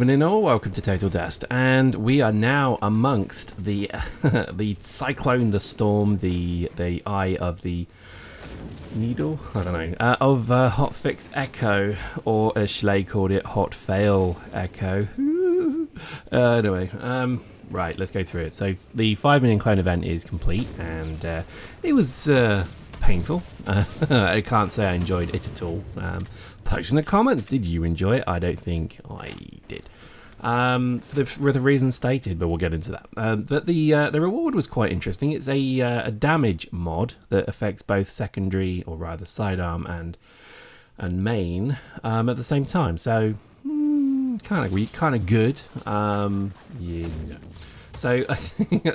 evening all, welcome to Total Dust, and we are now amongst the the cyclone, the storm, the eye of the needle, I don't know, of HOTFIX Echo, or as Schley called it, Hot Fail Echo. Anyway, right, let's go through it. So the 5 million clone event is complete, and it was painful. I can't say I enjoyed it at all. Post in the comments, did you enjoy it? I don't think I did. For the reasons stated, but we'll get into that. But the reward was quite interesting. It's a damage mod that affects both secondary, or rather sidearm and main at the same time. So kind of weak, kind of good. Yeah. So I think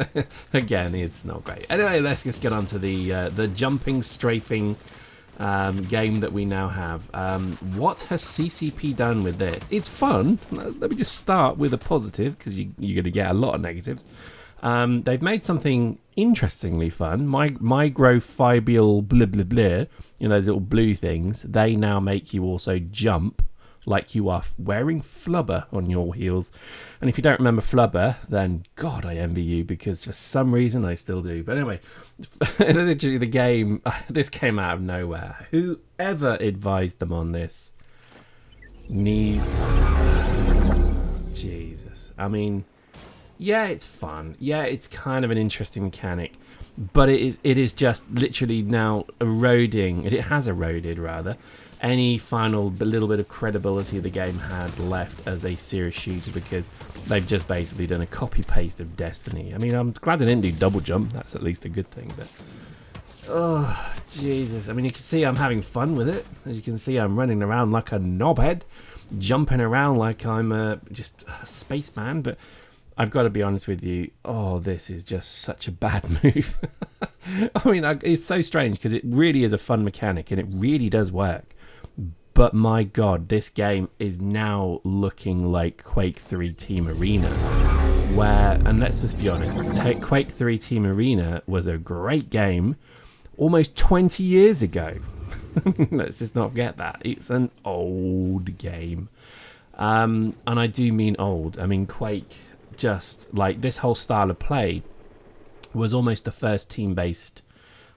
again, it's not great. Anyway, let's just get on to the jumping, strafing game that we now have. What has CCP done with this? It's fun. Let me just start with a positive, because you're going to get a lot of negatives. They've made something interestingly fun. Microfibrial blah blah blah, those little blue things, they now make you also jump like you are wearing flubber on your heels. And if you don't remember flubber, then God, I envy you, because for some reason I still do. But anyway, literally the game, this came out of nowhere. Whoever advised them on this needs... Jesus. I mean, yeah, it's fun. Yeah, it's kind of an interesting mechanic. But it is just literally now eroding, it has eroded rather, any final little bit of credibility the game had left as a serious shooter, because they've just basically done a copy paste of Destiny. I mean, I'm glad they didn't do double jump, that's at least a good thing, but oh Jesus. I mean, you can see I'm having fun with it. As you can see, I'm running around like a knobhead, jumping around like I'm just a spaceman. But I've got to be honest with you, this is just such a bad move. I mean, it's so strange, because it really is a fun mechanic and it really does work. But my God, this game is now looking like Quake 3 Team Arena, where, and let's just be honest, Quake 3 Team Arena was a great game almost 20 years ago. Let's just not forget that. It's an old game. And I do mean old. I mean, Quake, just like this whole style of play, was almost the first team-based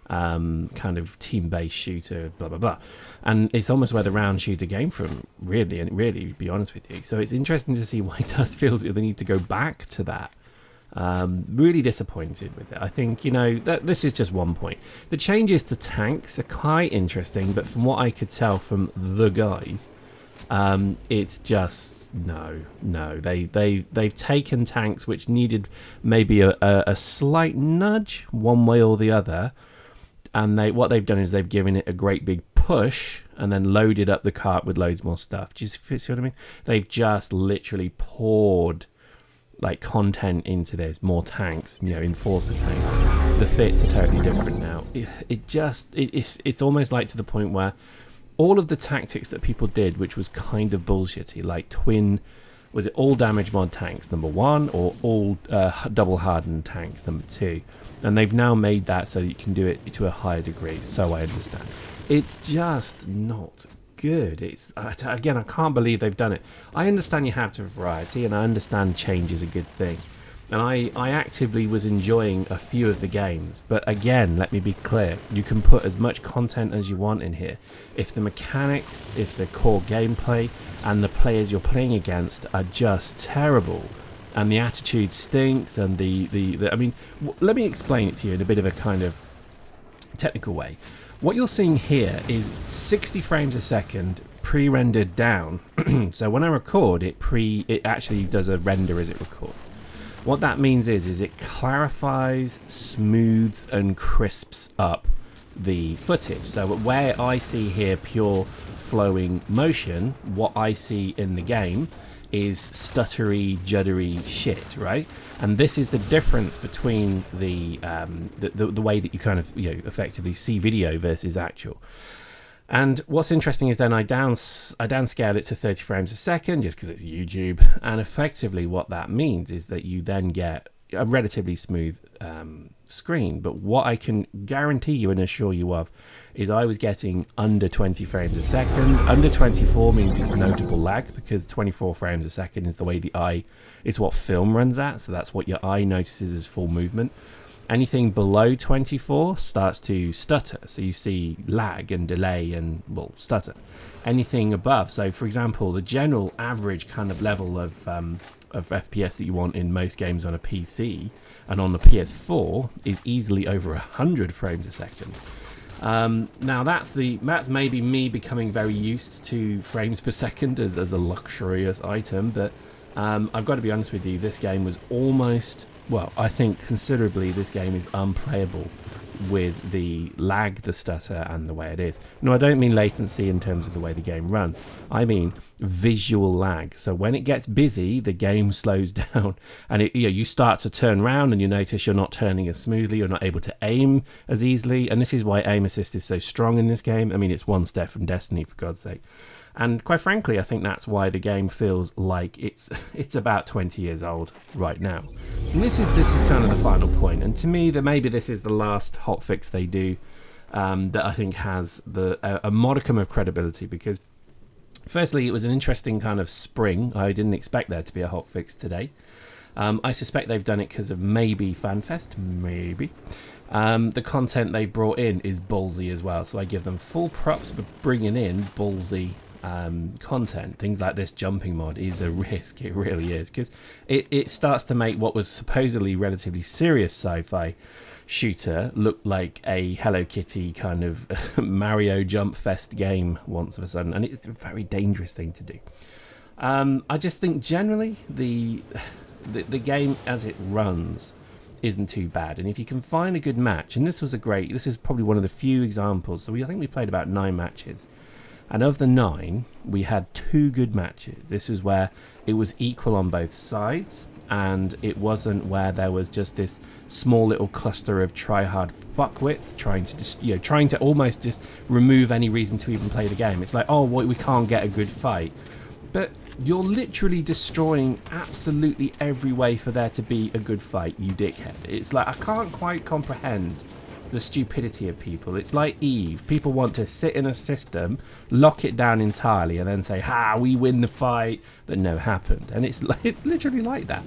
kind of team-based shooter, blah blah blah, and it's almost where the round shooter came from, really, to be honest with you. So it's interesting to see why Dust feels that they need to go back to that. Really disappointed with it. I think, that this is just one point. The changes to tanks are quite interesting, but from what I could tell from the guys, it's just no. They've taken tanks which needed maybe a slight nudge one way or the other, and what they've done is they've given it a great big push and then loaded up the cart with loads more stuff. Do you see what I mean? They've just literally poured like content into this, more tanks, enforcer tanks. The fits are totally different now. It's almost like to the point where all of the tactics that people did, which was kind of bullshitty, like was it all damage mod tanks number 1, or all double hardened tanks number 2? And they've now made that so that you can do it to a higher degree, so I understand. It's just not good. It's again, I can't believe they've done it. I understand you have to have variety, and I understand change is a good thing. And I actively was enjoying a few of the games. But again, let me be clear, you can put as much content as you want in here. If the mechanics, if the core gameplay, and the players you're playing against are just terrible, and the attitude stinks, and I mean, let me explain it to you in a bit of a kind of technical way. What you're seeing here is 60 frames a second pre-rendered down. So when I record, it actually does a render as it records. What that means is it clarifies, smooths, and crisps up the footage. So where I see here pure flowing motion, what I see in the game is stuttery, juddery shit, right? And this is the difference between the way that you kind of effectively see video versus actual. And what's interesting is then I downscale it to 30 frames a second just because it's YouTube, and effectively what that means is that you then get a relatively smooth screen. But what I can guarantee you and assure you of is I was getting under 20 frames a second. Under 24 means it's notable lag, because 24 frames a second is the way the eye, it's what film runs at, so that's what your eye notices as full movement. Anything below 24 starts to stutter, so you see lag and delay and, well, stutter. Anything above, so for example, the general average kind of level of FPS that you want in most games on a PC and on the PS4 is easily over 100 frames a second. Now that's maybe me becoming very used to frames per second as a luxurious item, but I've got to be honest with you, this game was almost, well, I think considerably this game is unplayable with the lag, the stutter, and the way it is. No, I don't mean latency in terms of the way the game runs. I mean visual lag. So when it gets busy, the game slows down, and you start to turn around, and you notice you're not turning as smoothly, you're not able to aim as easily, and this is why aim assist is so strong in this game. I mean, it's one step from Destiny, for God's sake. And quite frankly, I think that's why the game feels like it's about 20 years old right now. And this is kind of the final point. And to me, maybe this is the last hotfix they do that I think has a modicum of credibility, because firstly, it was an interesting kind of spring. I didn't expect there to be a hotfix today. I suspect they've done it because of maybe FanFest, maybe. The content they brought in is ballsy as well, so I give them full props for bringing in ballsy content. Things like this jumping mod is a risk, it really is, because it starts to make what was supposedly relatively serious sci-fi shooter look like a Hello Kitty kind of Mario jump fest game once of a sudden, and it's a very dangerous thing to do. I just think generally the game as it runs isn't too bad, and if you can find a good match, and this is probably one of the few examples, so I think we played about 9 matches, and of the 9 we had 2 good matches. This is where it was equal on both sides, and it wasn't where there was just this small little cluster of try-hard fuckwits trying to almost just remove any reason to even play the game. It's like, oh, we can't get a good fight, but you're literally destroying absolutely every way for there to be a good fight, you dickhead. It's like, I can't quite comprehend the stupidity of people. It's like Eve. People want to sit in a system, lock it down entirely, and then say, we win the fight that never happened. And it's literally like that.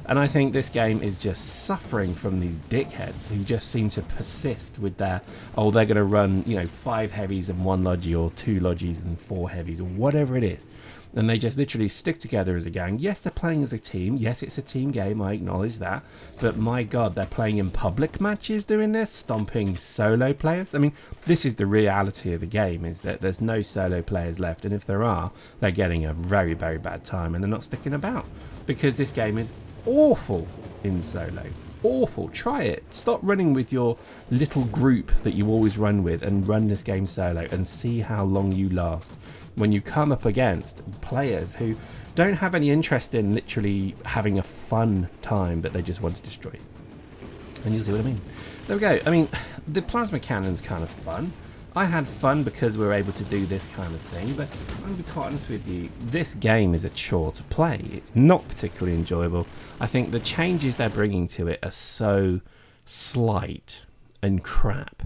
And I think this game is just suffering from these dickheads who just seem to persist with their, they're going to run, 5 heavies and 1 logi, or 2 logis and 4 heavies, or whatever it is. And they just literally stick together as a gang. Yes, they're playing as a team. Yes, it's a team game. I acknowledge that. But my God, they're playing in public matches doing this, stomping solo players. I mean, this is the reality of the game, is that there's no solo players left. And if there are, they're getting a very, very bad time, and they're not sticking about. Because this game is awful in solo. Awful. Try it. Stop running with your little group that you always run with, and run this game solo, and see how long you last when you come up against players who don't have any interest in literally having a fun time, but they just want to destroy it. And you'll see what I mean. There we go. I mean, the plasma cannon's kind of fun. I had fun because we were able to do this kind of thing, but I'm going to be quite honest with you, this game is a chore to play. It's not particularly enjoyable. I think the changes they're bringing to it are so slight and crap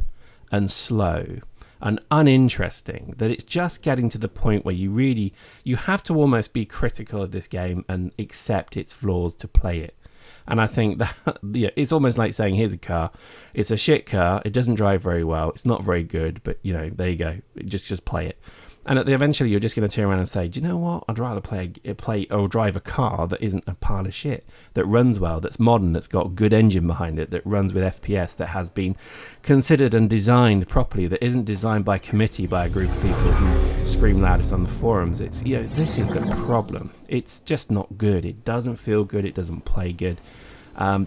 and slow and uninteresting that it's just getting to the point where you have to almost be critical of this game and accept its flaws to play it. And I think that it's almost like saying, here's a car, it's a shit car, it doesn't drive very well, it's not very good, but there you go, just play it. And eventually you're just going to turn around and say, do you know what, I'd rather play or drive a car that isn't a pile of shit, that runs well, that's modern, that's got a good engine behind it, that runs with FPS, that has been considered and designed properly, that isn't designed by committee by a group of people who scream loudest on the forums. It's this is the problem. It's just not good. It doesn't feel good. It doesn't play good.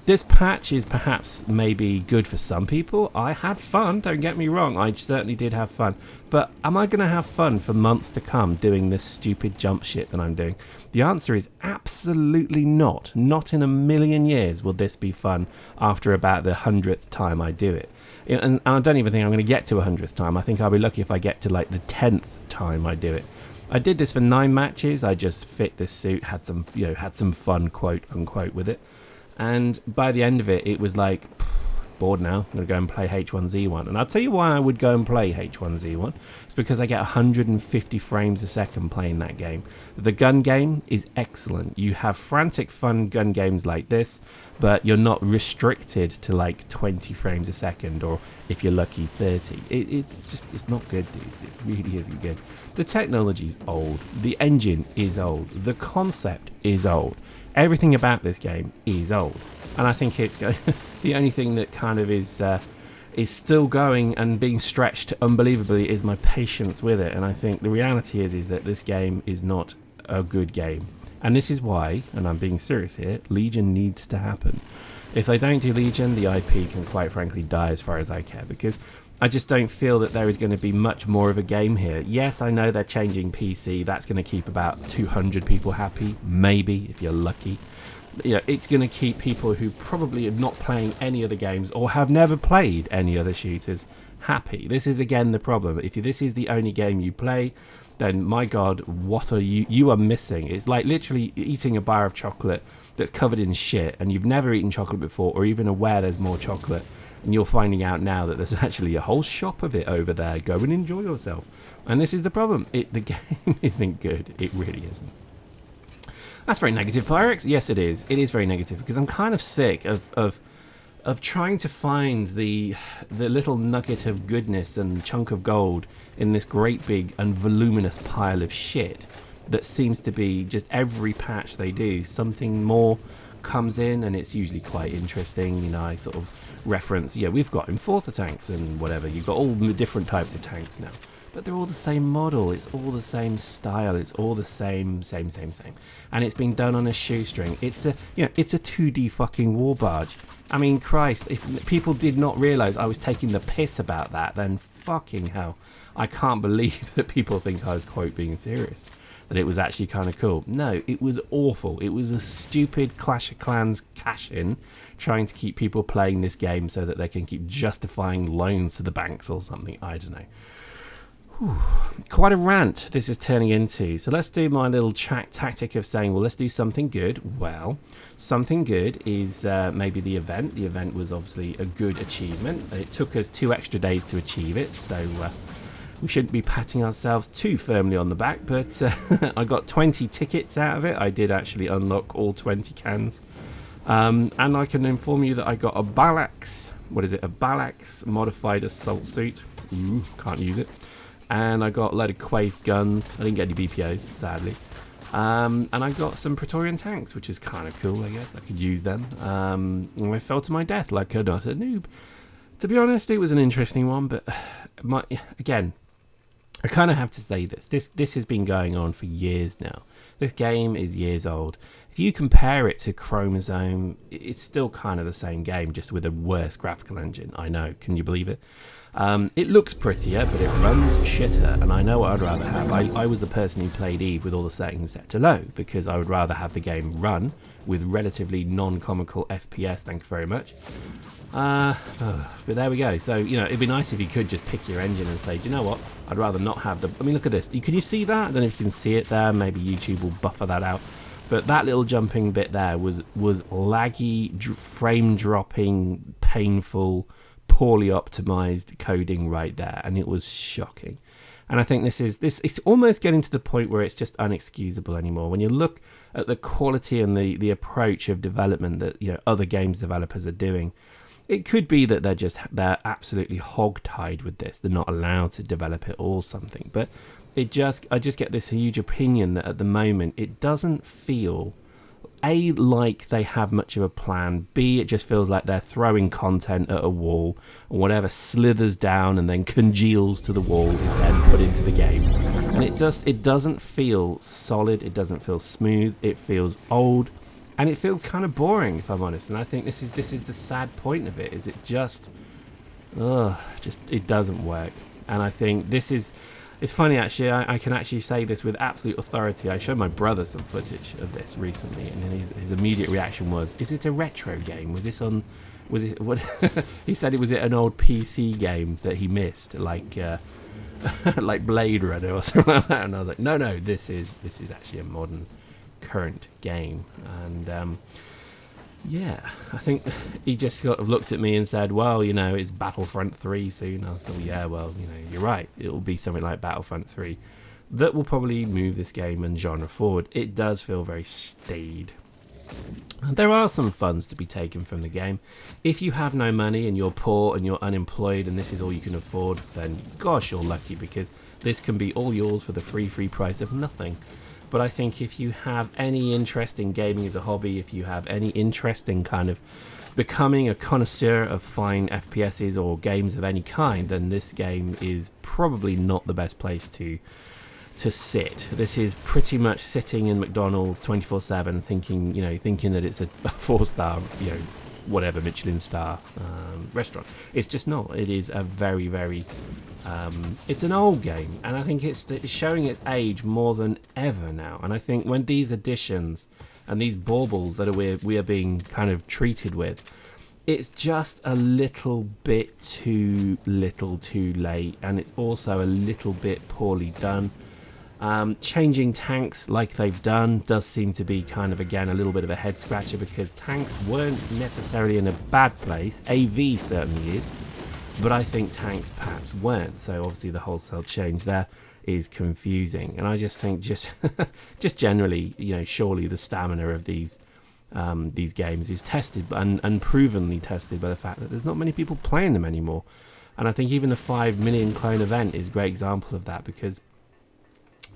This patch is perhaps maybe good for some people. I had fun, don't get me wrong, I certainly did have fun, but am I going to have fun for months to come doing this stupid jump shit that I'm doing? The answer is absolutely not. Not in a million years will this be fun after about the 100th time I do it. And I don't even think I'm going to get to 100th time. I think I'll be lucky if I get to like the 10th time I do it. I did this for 9 matches. I just fit this suit, had some fun, quote unquote, with it. And by the end of it, it was like, bored now, I'm going to go and play H1Z1. And I'll tell you why I would go and play H1Z1. It's because I get 150 frames a second playing that game. The gun game is excellent. You have frantic fun gun games like this, but you're not restricted to like 20 frames a second, or if you're lucky 30. It's not good, dude. It really isn't good. The technology's old. The engine is old. The concept is old. Everything about this game is old. And I think it's the only thing that kind of is still going and being stretched unbelievably is my patience with it. And I think the reality is that this game is not a good game. And this is why, and I'm being serious here, Legion needs to happen. If they don't do Legion, the IP can quite frankly die as far as I care, because I just don't feel that there is going to be much more of a game here. Yes, I know they're changing PC. That's going to keep about 200 people happy, maybe, if you're lucky. You know, it's going to keep people who probably are not playing any other games or have never played any other shooters happy. This is, again, the problem. If this is the only game you play, then, my God, what are you are missing. It's like literally eating a bar of chocolate that's covered in shit, and you've never eaten chocolate before or even aware there's more chocolate. And you're finding out now that there's actually a whole shop of it over there. Go and enjoy yourself. And this is the problem. The game isn't good. It really isn't. That's very negative, Pyrex. Yes, it is. It is very negative, because I'm kind of sick of trying to find the little nugget of goodness and chunk of gold in this great big and voluminous pile of shit that seems to be just every patch they do, something more comes in, and it's usually quite interesting. You know, I sort of reference, yeah, we've got enforcer tanks and whatever. You've got all the different types of tanks now, but they're all the same model. It's all the same style. It's all the same, and it's being done on a shoestring. It's a 2D fucking war barge. I mean, Christ, if people did not realise I was taking the piss about that, then fucking hell, I can't believe that people think I was, quote, being serious, that it was actually kind of cool. No, it was awful. It was a stupid Clash of Clans cash-in, trying to keep people playing this game so that they can keep justifying loans to the banks or something. I don't know. Whew. Quite a rant this is turning into. So let's do my little tactic of saying, well, let's do something good. Well, something good is maybe the event. The event was obviously a good achievement. It took us 2 extra days to achieve it, so we shouldn't be patting ourselves too firmly on the back, but I got 20 tickets out of it. I did actually unlock all 20 cans. And I can inform you that I got a Balax. What is it? A Balax modified assault suit. Ooh, can't use it. And I got a load of Quaif guns. I didn't get any BPOs, sadly. And I got some Praetorian tanks, which is kind of cool, I guess. I could use them. And I fell to my death like a not a noob. To be honest, it was an interesting one, but again, I kind of have to say this. This has been going on for years now. This game is years old. If you compare it to Chromosome, it's still kind of the same game, just with a worse graphical engine. I know. Can you believe it? It looks prettier, but it runs shitter, and I know what I'd rather have. I was the person who played Eve with all the settings set to low, because I would rather have the game run with relatively non-comical FPS, thank you very much. But there we go. So, you know, it'd be nice if you could just pick your engine and say, do you know what? I'd rather not have the... I mean, look at this. Can you see that? I don't know if you can see it there. Maybe YouTube will buffer that out. But that little jumping bit there was laggy, frame-dropping, painful, poorly optimized coding right there, and it was shocking. And I think it's almost getting to the point where it's just unexcusable anymore. When you look at the quality and the approach of development that, you know, other games developers are doing, it could be that they're absolutely hog-tied with this. They're not allowed to develop it or something. But I just get this huge opinion that at the moment it doesn't feel A, like they have much of a plan. B, it just feels like they're throwing content at a wall, and whatever slithers down and then congeals to the wall is then put into the game. And it doesn't feel solid. It doesn't feel smooth. It feels old, and it feels kind of boring, if I'm honest. And I think this is the sad point of it. Is it just it doesn't work. And I think this is. It's funny, actually. I can actually say this with absolute authority. I showed my brother some footage of this recently, and then his immediate reaction was, "Is it a retro game? Was it what?" He said it was an old PC game that he missed, like like Blade Runner or something like that. And I was like, "No, this is actually a modern, current game." And Yeah, I think he just sort of looked at me and said, well, you know, it's Battlefront 3 soon. I thought, yeah, well, you know, you're right. It will be something like Battlefront 3 that will probably move this game and genre forward. It does feel very staid. There are some funds to be taken from the game. If you have no money and you're poor and you're unemployed and this is all you can afford, then gosh, you're lucky, because this can be all yours for the free price of nothing. But I think if you have any interest in gaming as a hobby, if you have any interest in kind of becoming a connoisseur of fine FPSs or games of any kind, then this game is probably not the best place to sit. This is pretty much sitting in McDonald's 24/7, thinking that it's a 4-star, whatever Michelin star restaurant. It's just not. It is a very it's an old game, and I think it's showing its age more than ever now. And I think when these additions and these baubles that we are being kind of treated with, it's just a little bit too little too late, and it's also a little bit poorly done. Changing tanks like they've done does seem to be kind of, again, a little bit of a head scratcher, because tanks weren't necessarily in a bad place. AV certainly is, but I think tanks perhaps weren't. So obviously the wholesale change there is confusing, and I just think just generally, surely the stamina of these games is tested and unprovenly tested by the fact that there's not many people playing them anymore. And I think even the 5 million clone event is a great example of that, because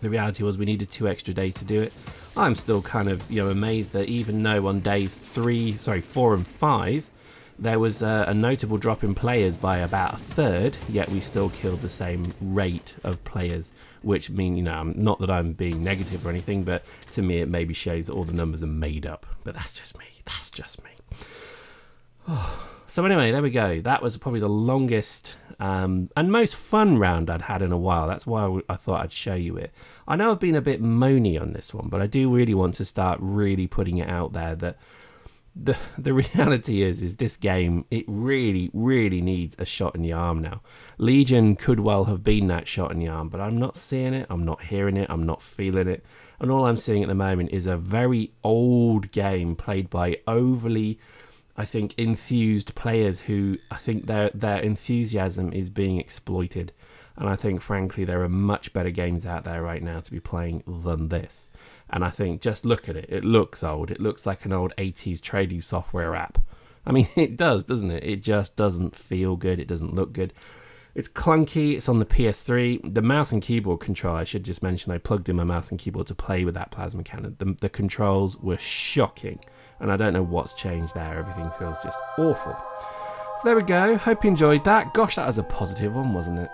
the reality was we needed 2 extra days to do it. I'm still kind of amazed that even though on days 4 and 5 there was a notable drop in players by about a third, yet we still killed the same rate of players, which mean, not that I'm being negative or anything, but to me it maybe shows that all the numbers are made up. But that's just me. Oh. So anyway, there we go. That was probably the longest and most fun round I'd had in a while. That's why I thought I'd show you it. I know I've been a bit moany on this one, but I do really want to start really putting it out there that the reality is this game, it really needs a shot in the arm now. Legion could well have been that shot in the arm, but I'm not seeing it, I'm not hearing it, I'm not feeling it. And all I'm seeing at the moment is a very old game played by overly, I think, enthused players who I think their enthusiasm is being exploited. And I think, frankly, there are much better games out there right now to be playing than this. And I think, just look at it. It looks old. It looks like an old 80s trading software app. I mean, it does, doesn't it? It just doesn't feel good. It doesn't look good. It's clunky. It's on the PS3. The mouse and keyboard control, I should just mention, I plugged in my mouse and keyboard to play with that plasma cannon. The controls were shocking. And I don't know what's changed there. Everything feels just awful. So there we go. Hope you enjoyed that. Gosh, that was a positive one, wasn't it?